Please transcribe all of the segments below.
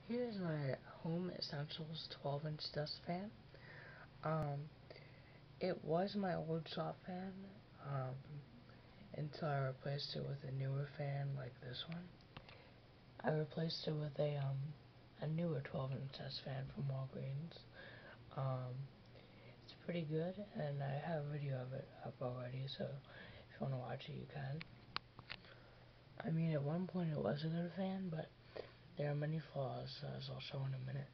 Here's my Home Essentials 12-inch dust fan. Um, it was my old shop fan, um, until I replaced it with a newer fan like this one. I replaced it with a newer 12-inch dust fan from Walgreens. Um, it's pretty good, and I have a video of it up already, so if you want to watch it, you can. I mean, at one point it was a good fan, but there are many flaws, as I'll show in a minute.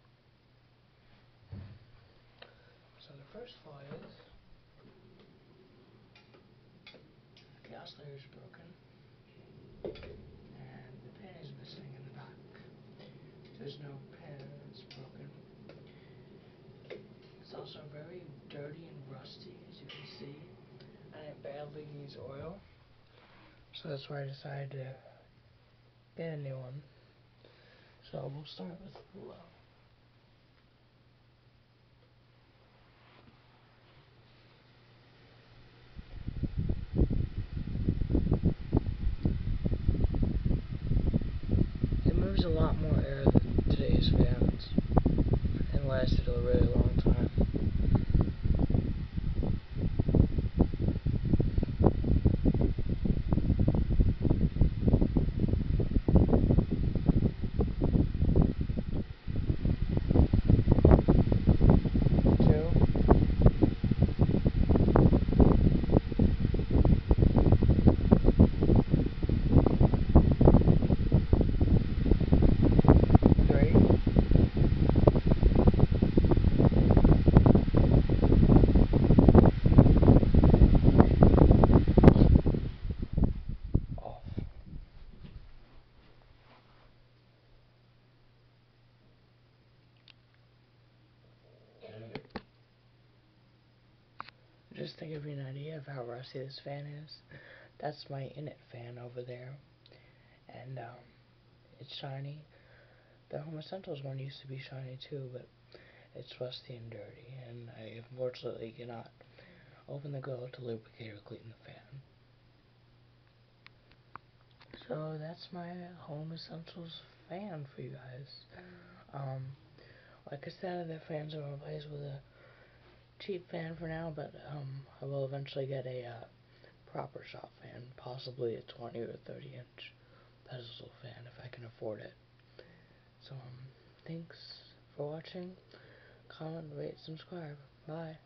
So the first flaw is the oscillator is broken, and the pin is missing in the back. There's no pin, it's broken. It's also very dirty and rusty, as you can see, and it badly needs oil. So that's why I decided to get a new one. So we'll start with low. It moves a lot more air than today's fans, and lasted a really long time. Just to give you an idea of how rusty this fan is, that's my init fan over there, and it's shiny. The Home Essentials one used to be shiny too, but it's rusty and dirty, and I unfortunately cannot open the grill to lubricate or clean the fan. So that's my Home Essentials fan for you guys. Like I said, the fans are replaced with a cheap fan for now, but I will eventually get a proper shop fan, possibly a 20 or 30-inch pedestal fan if I can afford it. So thanks for watching. Comment, rate, subscribe. Bye.